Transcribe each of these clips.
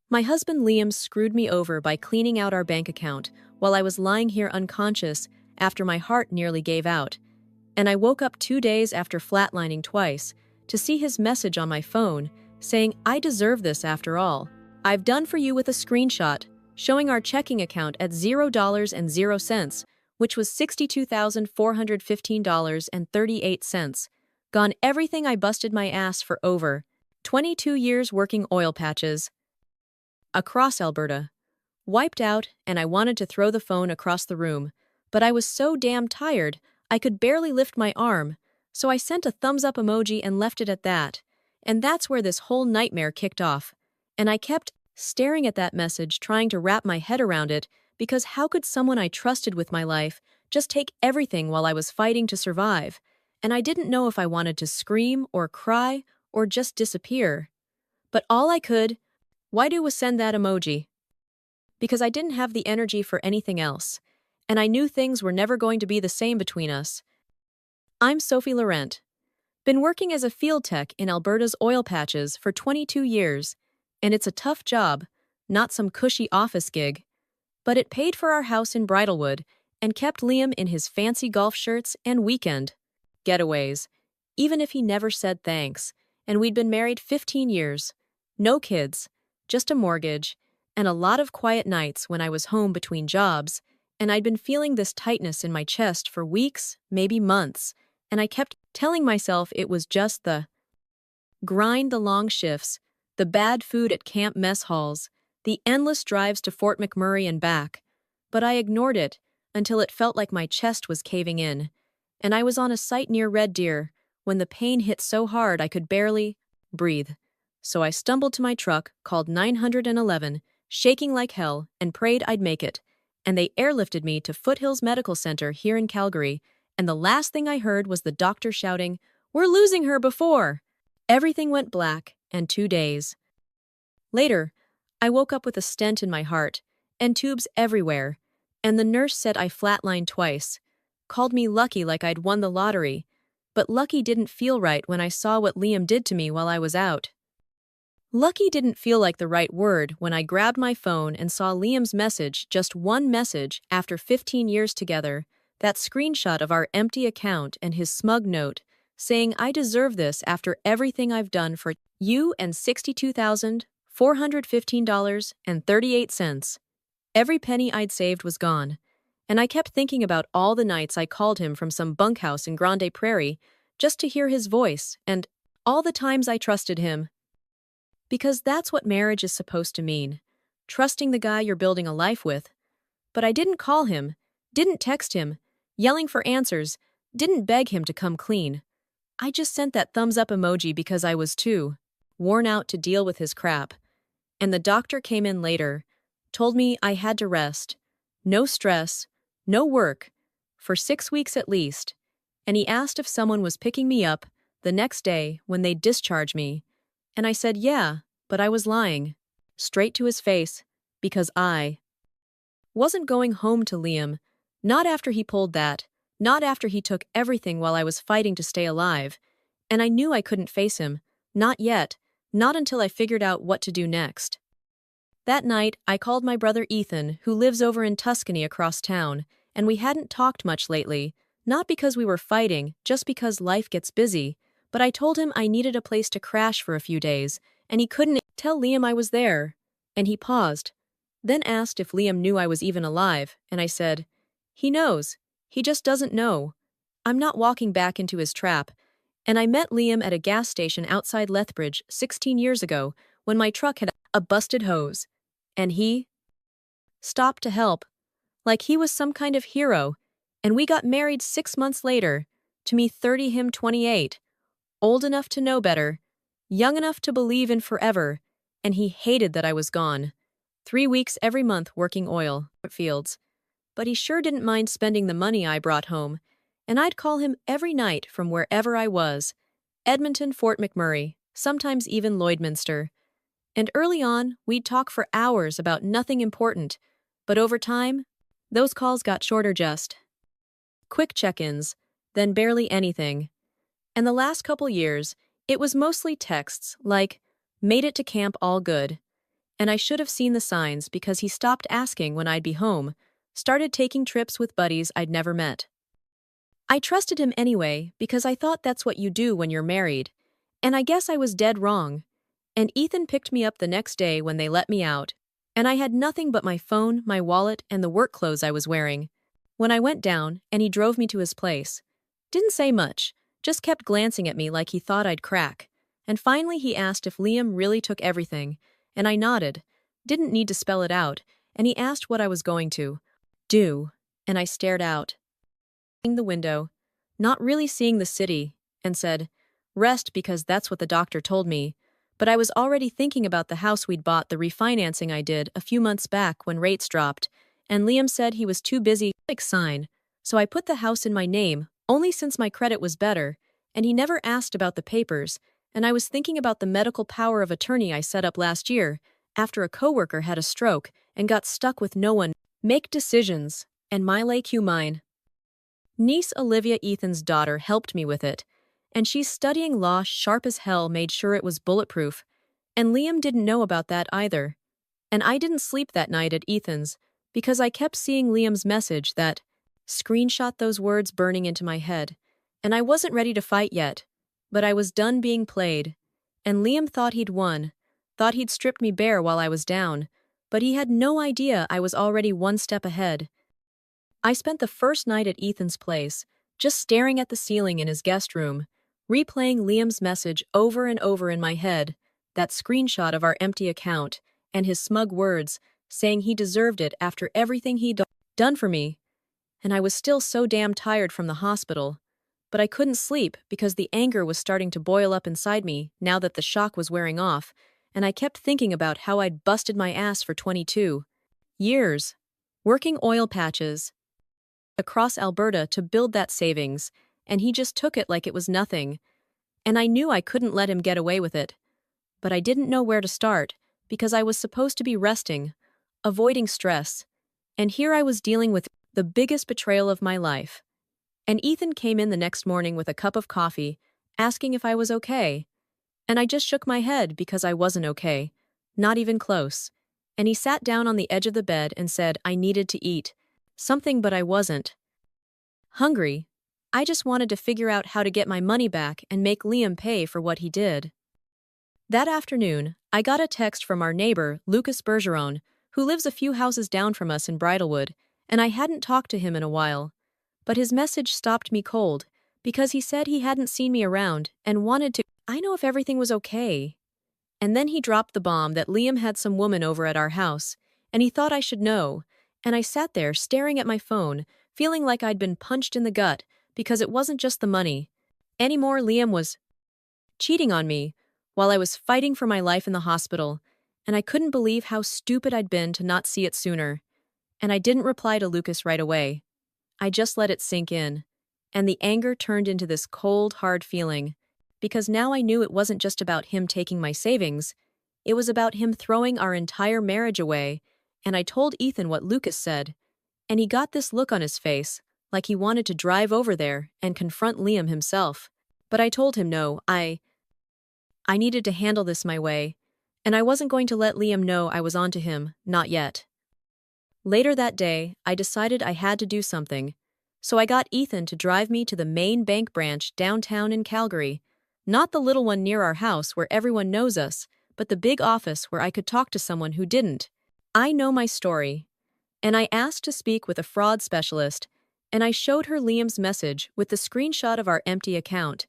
My husband Liam screwed me over by cleaning out our bank account while I was lying here unconscious after my heart nearly gave out. And I woke up 2 days after flatlining twice to see his message on my phone saying, "I deserve this after all. I've done for you," with a screenshot showing our checking account at $0.00, which was $62,415.38. Gone everything I busted my ass for over 22 years working oil patches across Alberta. Wiped out, and I wanted to throw the phone across the room, but I was so damn tired I could barely lift my arm, so I sent a thumbs up emoji and left it at that. And that's where this whole nightmare kicked off. And I kept staring at that message, trying to wrap my head around it, because how could someone I trusted with my life just take everything while I was fighting to survive? And I didn't know if I wanted to scream or cry or just disappear. But all I could do was send that emoji, because I didn't have the energy for anything else, and I knew things were never going to be the same between us. I'm Sophie Laurent. Been working as a field tech in Alberta's oil patches for 22 years, and it's a tough job, not some cushy office gig. But it paid for our house in Bridalwood and kept Liam in his fancy golf shirts and weekend getaways, even if he never said thanks, and we'd been married 15 years. No kids, just a mortgage, and a lot of quiet nights when I was home between jobs, and I'd been feeling this tightness in my chest for weeks, maybe months, and I kept telling myself it was just the grind, the long shifts, the bad food at camp mess halls, the endless drives to Fort McMurray and back. But I ignored it until it felt like my chest was caving in, and I was on a site near Red Deer when the pain hit so hard I could barely breathe. So I stumbled to my truck, called 911, shaking like hell, and prayed I'd make it. And they airlifted me to Foothills Medical Center here in Calgary, and the last thing I heard was the doctor shouting, "We're losing her before!" Everything went black, and 2 days later, I woke up with a stent in my heart, and tubes everywhere, and the nurse said I flatlined twice, called me lucky like I'd won the lottery, but lucky didn't feel right when I saw what Liam did to me while I was out. Lucky didn't feel like the right word when I grabbed my phone and saw Liam's message, just one message after 15 years together, that screenshot of our empty account and his smug note saying I deserve this after everything I've done for you, and $62,415.38. Every penny I'd saved was gone, and I kept thinking about all the nights I called him from some bunkhouse in Grande Prairie just to hear his voice, and all the times I trusted him. Because that's what marriage is supposed to mean, trusting the guy you're building a life with. But I didn't call him, didn't text him, yelling for answers, didn't beg him to come clean. I just sent that thumbs up emoji because I was too worn out to deal with his crap. And the doctor came in later, told me I had to rest, no stress, no work, for 6 weeks at least, and he asked if someone was picking me up the next day when they'd discharge me. And I said yeah, but I was lying, straight to his face, because I wasn't going home to Liam, not after he pulled that, not after he took everything while I was fighting to stay alive, and I knew I couldn't face him, not yet, not until I figured out what to do next. That night, I called my brother Ethan, who lives over in Tuscany across town, and we hadn't talked much lately, not because we were fighting, just because life gets busy. But I told him I needed a place to crash for a few days, and he couldn't tell Liam I was there. And he paused, then asked if Liam knew I was even alive, and I said, "He knows, he just doesn't know." I'm not walking back into his trap, and I met Liam at a gas station outside Lethbridge 16 years ago when my truck had a busted hose. And he stopped to help, like he was some kind of hero, and we got married 6 months later, to me 30, him 28. Old enough to know better, young enough to believe in forever, and he hated that I was gone. 3 weeks every month working oil fields. But he sure didn't mind spending the money I brought home, and I'd call him every night from wherever I was. Edmonton, Fort McMurray, sometimes even Lloydminster. And early on, we'd talk for hours about nothing important, but over time, those calls got shorter, just quick check-ins, then barely anything. And the last couple years, it was mostly texts like, "Made it to camp all good." And I should have seen the signs because he stopped asking when I'd be home, started taking trips with buddies I'd never met. I trusted him anyway because I thought that's what you do when you're married. And I guess I was dead wrong. And Ethan picked me up the next day when they let me out. And I had nothing but my phone, my wallet, and the work clothes I was wearing. When I went down, and he drove me to his place. Didn't say much, just kept glancing at me like he thought I'd crack. And finally he asked if Liam really took everything, and I nodded. Didn't need to spell it out, and he asked what I was going to do, and I stared out the window, not really seeing the city, and said, "Rest because that's what the doctor told me." But I was already thinking about the house we'd bought, the refinancing I did a few months back when rates dropped, and Liam said he was too busy to sign, so I put the house in my name, only since my credit was better, and he never asked about the papers, and I was thinking about the medical power of attorney I set up last year, after a coworker had a stroke and got stuck with no one make decisions, and my mine. Niece Olivia, Ethan's daughter, helped me with it, and she's studying law sharp as hell, made sure it was bulletproof, and Liam didn't know about that either. And I didn't sleep that night at Ethan's, because I kept seeing Liam's message that screenshot, those words burning into my head, and I wasn't ready to fight yet, but I was done being played, and Liam thought he'd won, thought he'd stripped me bare while I was down, but he had no idea I was already one step ahead. I spent the first night at Ethan's place, just staring at the ceiling in his guest room, replaying Liam's message over and over in my head, that screenshot of our empty account, and his smug words, saying he deserved it after everything he'd done for me. And I was still so damn tired from the hospital. But I couldn't sleep because the anger was starting to boil up inside me now that the shock was wearing off, and I kept thinking about how I'd busted my ass for 22 years, working oil patches across Alberta to build that savings, and he just took it like it was nothing. And I knew I couldn't let him get away with it. But I didn't know where to start, because I was supposed to be resting, avoiding stress, and here I was dealing with the biggest betrayal of my life. And Ethan came in the next morning with a cup of coffee, asking if I was okay. And I just shook my head because I wasn't okay, not even close. And he sat down on the edge of the bed and said I needed to eat something, but I wasn't hungry. I just wanted to figure out how to get my money back and make Liam pay for what he did. That afternoon, I got a text from our neighbor, Lucas Bergeron, who lives a few houses down from us in Bridlewood, and I hadn't talked to him in a while. But his message stopped me cold, because he said he hadn't seen me around and wanted to know if everything was okay. And then he dropped the bomb that Liam had some woman over at our house, and he thought I should know, and I sat there staring at my phone, feeling like I'd been punched in the gut, because it wasn't just the money anymore. Liam was cheating on me while I was fighting for my life in the hospital, and I couldn't believe how stupid I'd been to not see it sooner. And I didn't reply to Lucas right away. I just let it sink in, and the anger turned into this cold, hard feeling, because now I knew it wasn't just about him taking my savings, it was about him throwing our entire marriage away. And I told Ethan what Lucas said, and he got this look on his face, like he wanted to drive over there and confront Liam himself. But I told him no, I needed to handle this my way, and I wasn't going to let Liam know I was onto him, not yet. Later that day, I decided I had to do something, so I got Ethan to drive me to the main bank branch downtown in Calgary, not the little one near our house where everyone knows us, but the big office where I could talk to someone who didn't I know my story. And I asked to speak with a fraud specialist, and I showed her Liam's message with the screenshot of our empty account,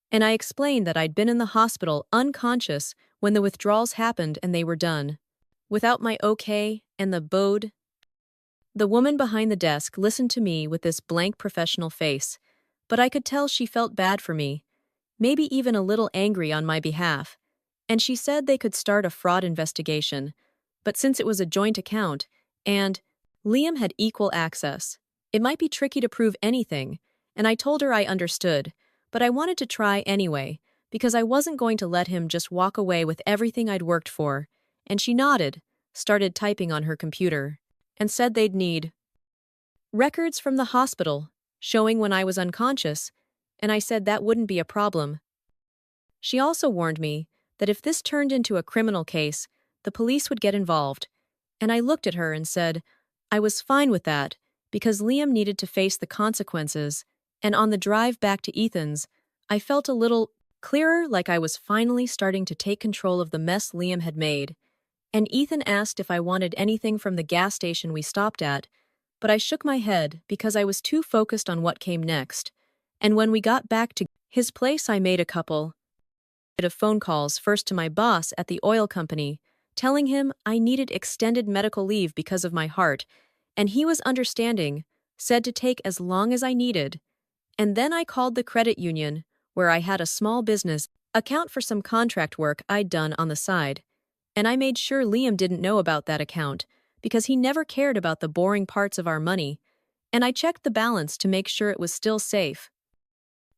and I explained that I'd been in the hospital unconscious when the withdrawals happened and they were done, without my okay and the bode. The woman behind the desk listened to me with this blank professional face, but I could tell she felt bad for me, maybe even a little angry on my behalf, and she said they could start a fraud investigation, but since it was a joint account, and Liam had equal access, it might be tricky to prove anything, and I told her I understood, but I wanted to try anyway, because I wasn't going to let him just walk away with everything I'd worked for, and she nodded, started typing on her computer, and said they'd need records from the hospital, showing when I was unconscious, and I said that wouldn't be a problem. She also warned me that if this turned into a criminal case, the the police would get involved. And I looked at her and said, I was fine with that, because Liam needed to face the consequences. And on the drive back to Ethan's, I felt a little clearer, like I was finally starting to take control of the mess Liam had made. And Ethan asked if I wanted anything from the gas station we stopped at, but I shook my head because I was too focused on what came next. And when we got back to his place, I made a couple of phone calls, first to my boss at the oil company, telling him I needed extended medical leave because of my heart, and he was understanding, said to take as long as I needed. And then I called the credit union, where I had a small business account for some contract work I'd done on the side. And I made sure Liam didn't know about that account, because he never cared about the boring parts of our money, and I checked the balance to make sure it was still safe.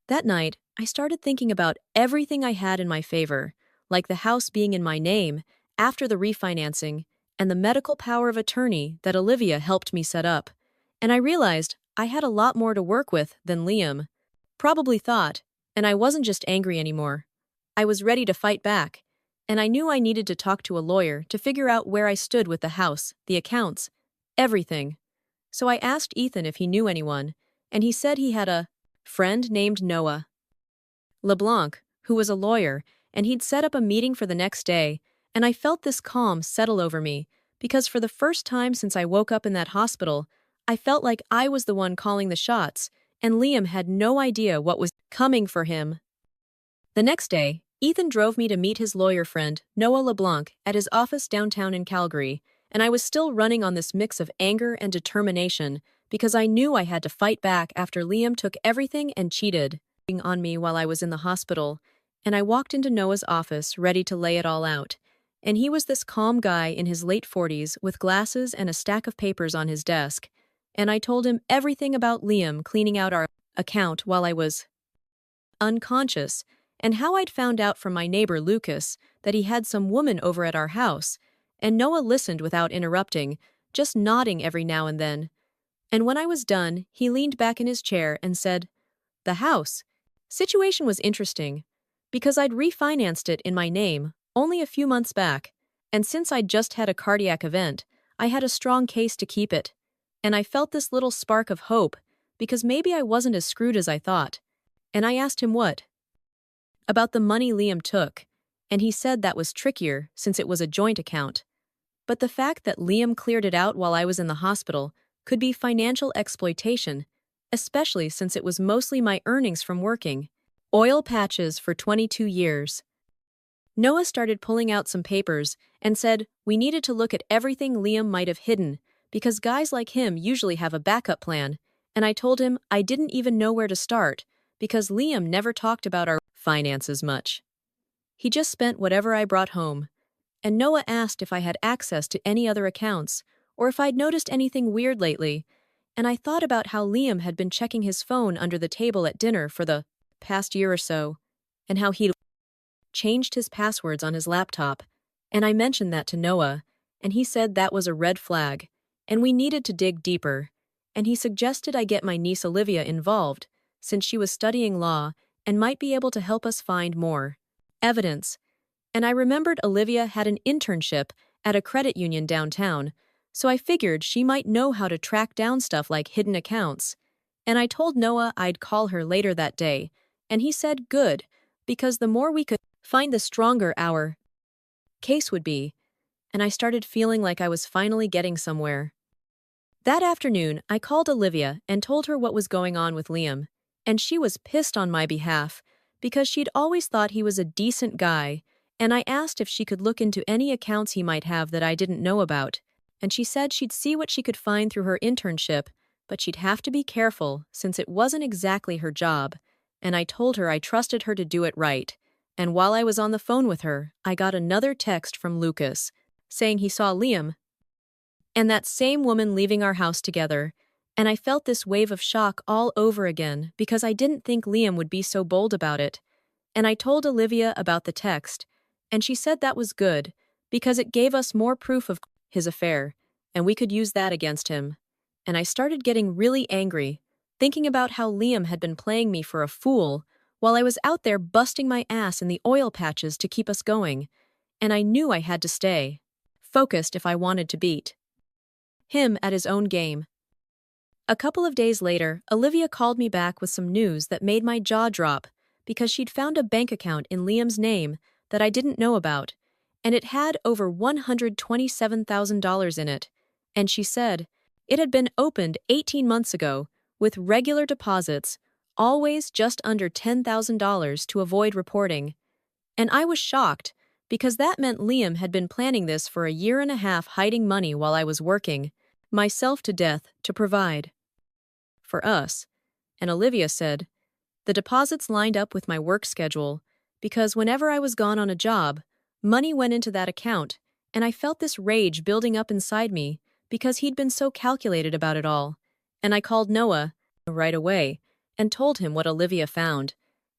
That night, I started thinking about everything I had in my favor, like the house being in my name after the refinancing and the medical power of attorney that Olivia helped me set up. And I realized I had a lot more to work with than Liam probably thought, and I wasn't just angry anymore. I was ready to fight back, and I knew I needed to talk to a lawyer to figure out where I stood with the house, the accounts, everything. So I asked Ethan if he knew anyone, and he said he had a friend named Noah LeBlanc, who was a lawyer, and he'd set up a meeting for the next day, and I felt this calm settle over me, because for the first time since I woke up in that hospital, I felt like I was the one calling the shots, and Liam had no idea what was coming for him. The next day, Ethan drove me to meet his lawyer friend, Noah LeBlanc, at his office downtown in Calgary, and I was still running on this mix of anger and determination because I knew I had to fight back after Liam took everything and cheated on me while I was in the hospital. And I walked into Noah's office ready to lay it all out. And he was this calm guy in his late 40s with glasses and a stack of papers on his desk. And I told him everything about Liam cleaning out our account while I was unconscious, and how I'd found out from my neighbor Lucas that he had some woman over at our house. And Noah listened without interrupting, just nodding every now and then. And when I was done, he leaned back in his chair and said, "The house situation was interesting, because I'd refinanced it in my name only a few months back, and since I'd just had a cardiac event, I had a strong case to keep it. And I felt this little spark of hope, because maybe I wasn't as screwed as I thought. And I asked him what about the money Liam took, and he said that was trickier since it was a joint account. But the fact that Liam cleared it out while I was in the hospital could be financial exploitation, especially since it was mostly my earnings from working oil patches for 22 years. Noah started pulling out some papers and said we needed to look at everything Liam might have hidden, because guys like him usually have a backup plan, and I told him I didn't even know where to start, because Liam never talked about our finances much. He just spent whatever I brought home. And Noah asked if I had access to any other accounts, or if I'd noticed anything weird lately, and I thought about how Liam had been checking his phone under the table at dinner for the past year or so, and how he'd changed his passwords on his laptop, and I mentioned that to Noah, and he said that was a red flag, and we needed to dig deeper, and he suggested I get my niece Olivia involved, since she was studying law and might be able to help us find more evidence. And I remembered Olivia had an internship at a credit union downtown, so I figured she might know how to track down stuff like hidden accounts. And I told Noah I'd call her later that day, and he said good, because the more we could find, the stronger our case would be, and I started feeling like I was finally getting somewhere. That afternoon, I called Olivia and told her what was going on with Liam, and she was pissed on my behalf, because she'd always thought he was a decent guy, and I asked if she could look into any accounts he might have that I didn't know about, and she said she'd see what she could find through her internship, but she'd have to be careful since it wasn't exactly her job, and I told her I trusted her to do it right. And while I was on the phone with her, I got another text from Lucas, saying he saw Liam and that same woman leaving our house together, and I felt this wave of shock all over again because I didn't think Liam would be so bold about it. And I told Olivia about the text, and she said that was good, because it gave us more proof of his affair, and we could use that against him. And I started getting really angry, thinking about how Liam had been playing me for a fool while I was out there busting my ass in the oil patches to keep us going, and I knew I had to stay. focused if I wanted to beat him at his own game. A couple of days later, Olivia called me back with some news that made my jaw drop because she'd found a bank account in Liam's name that I didn't know about, and it had over $127,000 in it. And she said it had been opened 18 months ago with regular deposits, always just under $10,000 to avoid reporting. And I was shocked because that meant Liam had been planning this for a year and a half, hiding money while I was working myself to death to provide for us. And Olivia said the deposits lined up with my work schedule because whenever I was gone on a job, money went into that account, and I felt this rage building up inside me because he'd been so calculated about it all. And I called Noah right away and told him what Olivia found,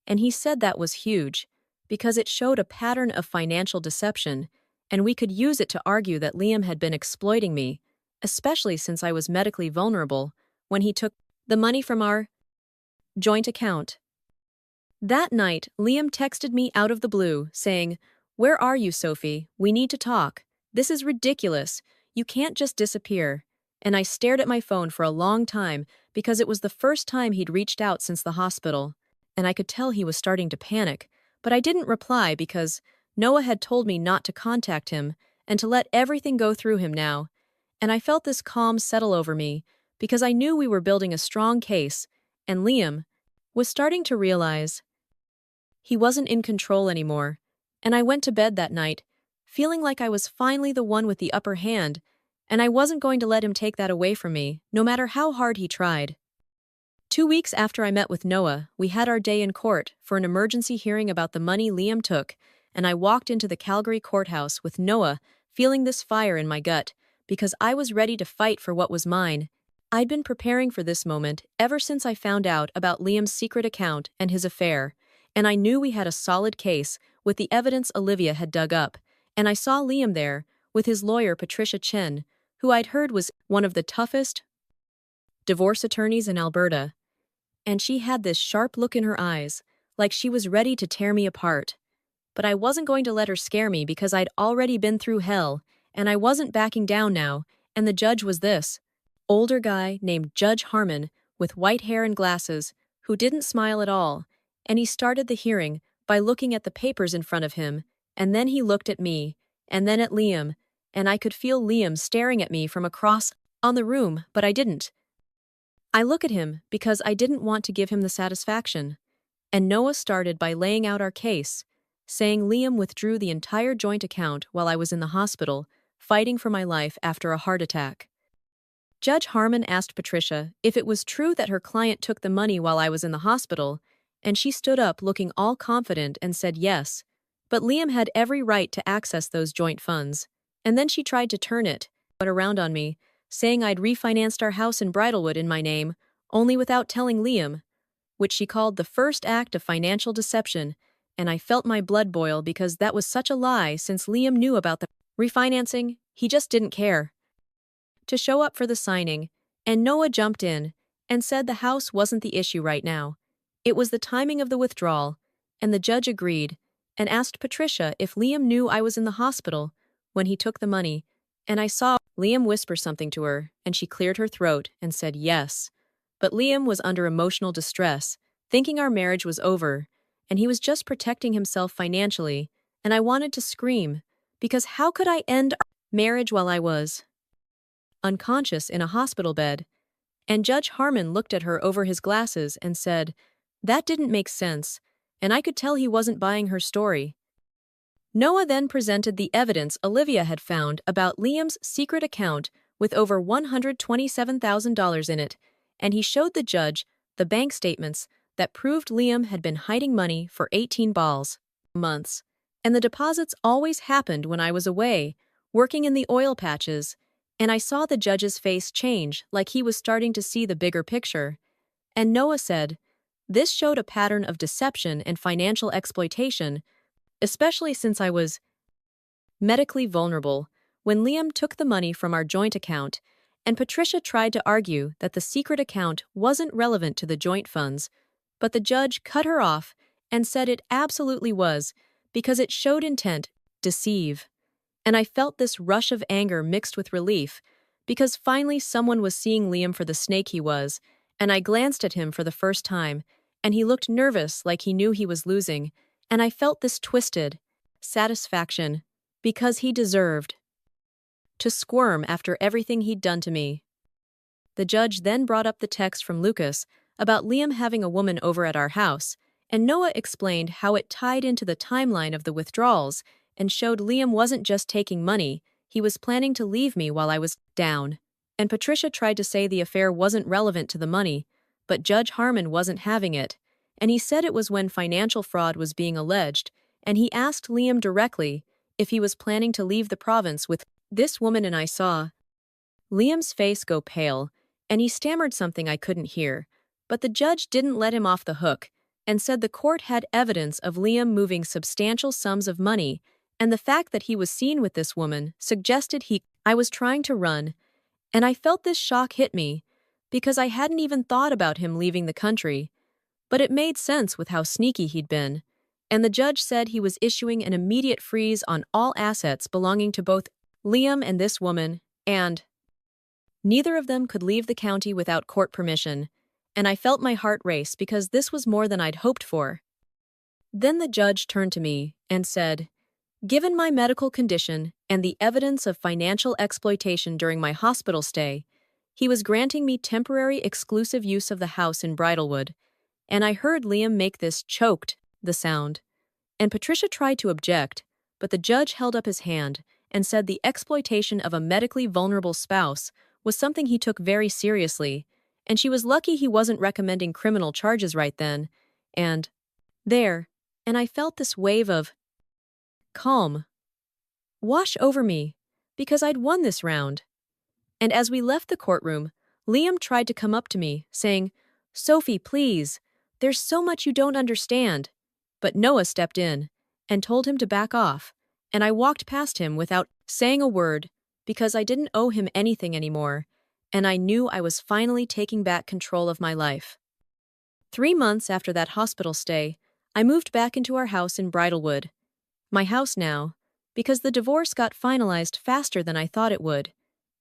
and he said that was huge because it showed a pattern of financial deception, and we could use it to argue that Liam had been exploiting me, especially since I was medically vulnerable when he took the money from our joint account. That night, Liam texted me out of the blue, saying, "Where are you, Sophie? We need to talk. This is ridiculous. You can't just disappear." And I stared at my phone for a long time because it was the first time he'd reached out since the hospital, and I could tell he was starting to panic, but I didn't reply because Noah had told me not to contact him and to let everything go through him now. And I felt this calm settle over me because I knew we were building a strong case, and Liam was starting to realize he wasn't in control anymore. And I went to bed that night, feeling like I was finally the one with the upper hand, and I wasn't going to let him take that away from me, no matter how hard he tried. 2 weeks after I met with Noah, we had our day in court for an emergency hearing about the money Liam took, and I walked into the Calgary courthouse with Noah feeling this fire in my gut because I was ready to fight for what was mine. I'd been preparing for this moment ever since I found out about Liam's secret account and his affair, and I knew we had a solid case with the evidence Olivia had dug up, and I saw Liam there with his lawyer Patricia Chen, who I'd heard was one of the toughest divorce attorneys in Alberta, and she had this sharp look in her eyes, like she was ready to tear me apart. But I wasn't going to let her scare me because I'd already been through hell, and I wasn't backing down now, and the judge was this older guy named Judge Harmon with white hair and glasses who didn't smile at all, and he started the hearing by looking at the papers in front of him, and then he looked at me, and then at Liam, and I could feel Liam staring at me from across on the room, but I didn't. I look at him because I didn't want to give him the satisfaction. And Noah started by laying out our case, saying Liam withdrew the entire joint account while I was in the hospital, fighting for my life after a heart attack. Judge Harmon asked Patricia if it was true that her client took the money while I was in the hospital, and she stood up looking all confident and said yes, but Liam had every right to access those joint funds. And then she tried to turn it around on me, saying I'd refinanced our house in Bridalwood in my name, only without telling Liam, which she called the first act of financial deception, and I felt my blood boil because that was such a lie since Liam knew about the refinancing. He just didn't care to show up for the signing, and Noah jumped in and said the house wasn't the issue right now. It was the timing of the withdrawal, and the judge agreed and asked Patricia if Liam knew I was in the hospital when he took the money, and I saw Liam whisper something to her, and she cleared her throat and said yes. But Liam was under emotional distress, thinking our marriage was over, and he was just protecting himself financially, and I wanted to scream, because how could I end our marriage while I was unconscious in a hospital bed? And Judge Harmon looked at her over his glasses and said, that didn't make sense, and I could tell he wasn't buying her story. Noah then presented the evidence Olivia had found about Liam's secret account with over $127,000 in it, and he showed the judge the bank statements that proved Liam had been hiding money for 18 months. And the deposits always happened when I was away, working in the oil patches, and I saw the judge's face change like he was starting to see the bigger picture. And Noah said, this showed a pattern of deception and financial exploitation, especially since I was medically vulnerable when Liam took the money from our joint account, and Patricia tried to argue that the secret account wasn't relevant to the joint funds, but the judge cut her off and said it absolutely was because it showed intent to deceive. And I felt this rush of anger mixed with relief, because finally someone was seeing Liam for the snake he was, and I glanced at him for the first time, and he looked nervous like he knew he was losing, and I felt this twisted satisfaction, because he deserved to squirm after everything he'd done to me. The judge then brought up the text from Lucas about Liam having a woman over at our house, and Noah explained how it tied into the timeline of the withdrawals and showed Liam wasn't just taking money, he was planning to leave me while I was down. And Patricia tried to say the affair wasn't relevant to the money, but Judge Harmon wasn't having it, and he said it was when financial fraud was being alleged, and he asked Liam directly if he was planning to leave the province with this woman, and I saw Liam's face go pale, and he stammered something I couldn't hear, but the judge didn't let him off the hook and said the court had evidence of Liam moving substantial sums of money, and the fact that he was seen with this woman suggested I was trying to run, and I felt this shock hit me because I hadn't even thought about him leaving the country, but it made sense with how sneaky he'd been, and the judge said he was issuing an immediate freeze on all assets belonging to both Liam and this woman, and neither of them could leave the county without court permission, and I felt my heart race because this was more than I'd hoped for. Then the judge turned to me and said, "Given my medical condition and the evidence of financial exploitation during my hospital stay, he was granting me temporary exclusive use of the house in Bridlewood," and I heard Liam make this choked the sound. And Patricia tried to object, but the judge held up his hand and said the exploitation of a medically vulnerable spouse was something he took very seriously, and she was lucky he wasn't recommending criminal charges right then, and I felt this wave of calm wash over me, because I'd won this round. And as we left the courtroom, Liam tried to come up to me, saying, "Sophie, please, there's so much you don't understand." But Noah stepped in and told him to back off, and I walked past him without saying a word, because I didn't owe him anything anymore, and I knew I was finally taking back control of my life. 3 months after that hospital stay, I moved back into our house in Bridlewood. My house now, because the divorce got finalized faster than I thought it would,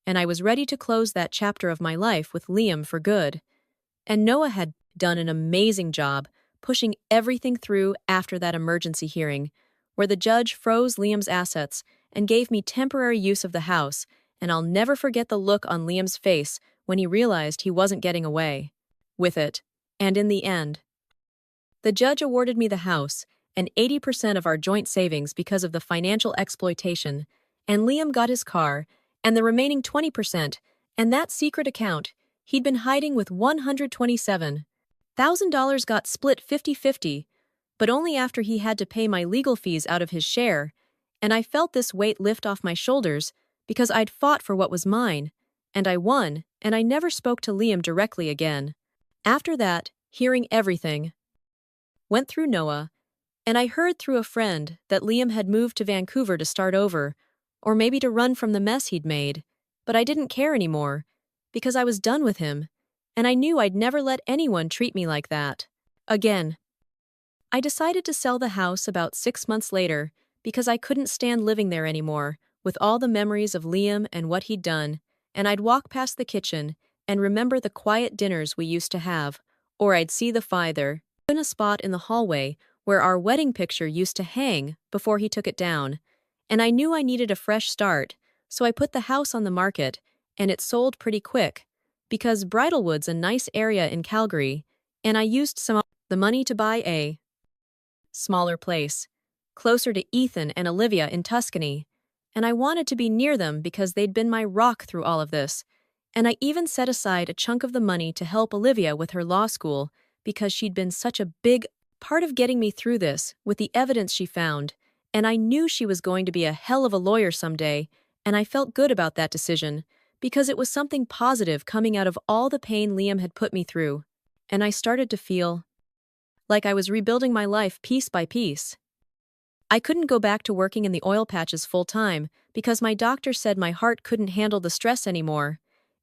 and I was ready to close that chapter of my life with Liam for good. And Noah had done an amazing job pushing everything through after that emergency hearing, where the judge froze Liam's assets and gave me temporary use of the house, and I'll never forget the look on Liam's face when he realized he wasn't getting away with it. And in the end, the judge awarded me the house and 80% of our joint savings because of the financial exploitation, and Liam got his car and the remaining 20%, and that secret account he'd been hiding with $127,000 got split 50-50, but only after he had to pay my legal fees out of his share, and I felt this weight lift off my shoulders because I'd fought for what was mine, and I won, and I never spoke to Liam directly again. After that, hearing everything went through Noah, and I heard through a friend that Liam had moved to Vancouver to start over, or maybe to run from the mess he'd made, but I didn't care anymore, because I was done with him, and I knew I'd never let anyone treat me like that again. I decided to sell the house about 6 months later because I couldn't stand living there anymore, with all the memories of Liam and what he'd done, and I'd walk past the kitchen and remember the quiet dinners we used to have, or I'd see the father in a spot in the hallway where our wedding picture used to hang before he took it down, and I knew I needed a fresh start, so I put the house on the market, and it sold pretty quick, because Bridlewood's a nice area in Calgary, and I used some of the money to buy a smaller place, closer to Ethan and Olivia in Tuscany, and I wanted to be near them because they'd been my rock through all of this, and I even set aside a chunk of the money to help Olivia with her law school because she'd been such a big part of getting me through this with the evidence she found, and I knew she was going to be a hell of a lawyer someday, and I felt good about that decision because it was something positive coming out of all the pain Liam had put me through, and I started to feel like I was rebuilding my life piece by piece. I couldn't go back to working in the oil patches full-time because my doctor said my heart couldn't handle the stress anymore,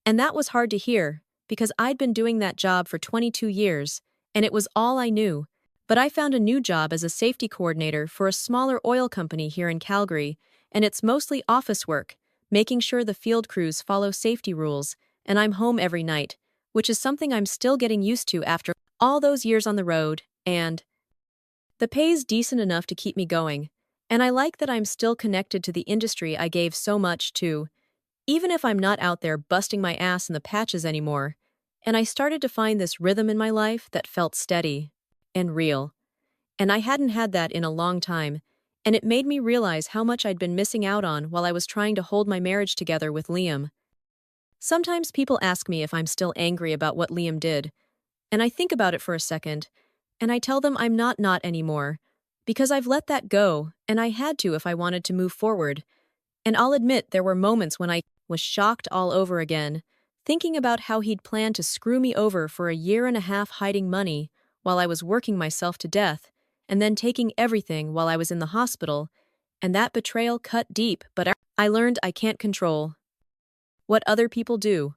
and that was hard to hear because I'd been doing that job for 22 years, and it was all I knew. But I found a new job as a safety coordinator for a smaller oil company here in Calgary, and it's mostly office work, making sure the field crews follow safety rules, and I'm home every night, which is something I'm still getting used to after all those years on the road, and the pay's decent enough to keep me going, and I like that I'm still connected to the industry I gave so much to, even if I'm not out there busting my ass in the patches anymore. And I started to find this rhythm in my life that felt steady and real. And I hadn't had that in a long time, and it made me realize how much I'd been missing out on while I was trying to hold my marriage together with Liam. Sometimes people ask me if I'm still angry about what Liam did, and I think about it for a second, and I tell them I'm not anymore, because I've let that go, and I had to if I wanted to move forward. And I'll admit there were moments when I was shocked all over again, thinking about how he'd planned to screw me over for a year and a half hiding money while I was working myself to death, and then taking everything while I was in the hospital, and that betrayal cut deep, but I learned I can't control what other people do,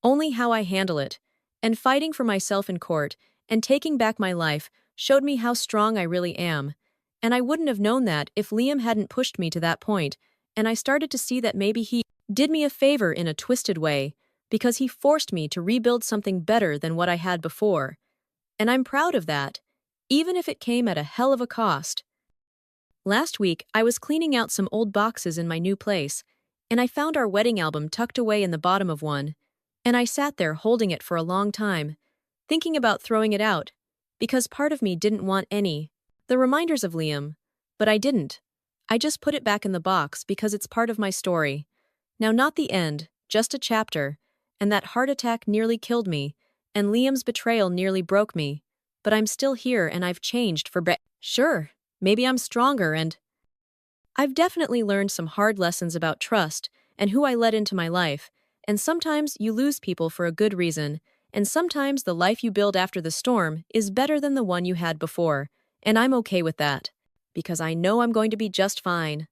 only how I handle it, and fighting for myself in court and taking back my life showed me how strong I really am, and I wouldn't have known that if Liam hadn't pushed me to that point, and I started to see that maybe he did me a favor in a twisted way, because he forced me to rebuild something better than what I had before. And I'm proud of that, even if it came at a hell of a cost. Last week, I was cleaning out some old boxes in my new place, and I found our wedding album tucked away in the bottom of one, and I sat there holding it for a long time, thinking about throwing it out, because part of me didn't want the reminders of Liam, but I didn't. I just put it back in the box because it's part of my story. Now, not the end, just a chapter, and that heart attack nearly killed me, and Liam's betrayal nearly broke me, but I'm still here and I've changed for Sure, maybe I'm stronger and I've definitely learned some hard lessons about trust and who I let into my life, and sometimes you lose people for a good reason, and sometimes the life you build after the storm is better than the one you had before, and I'm okay with that, because I know I'm going to be just fine.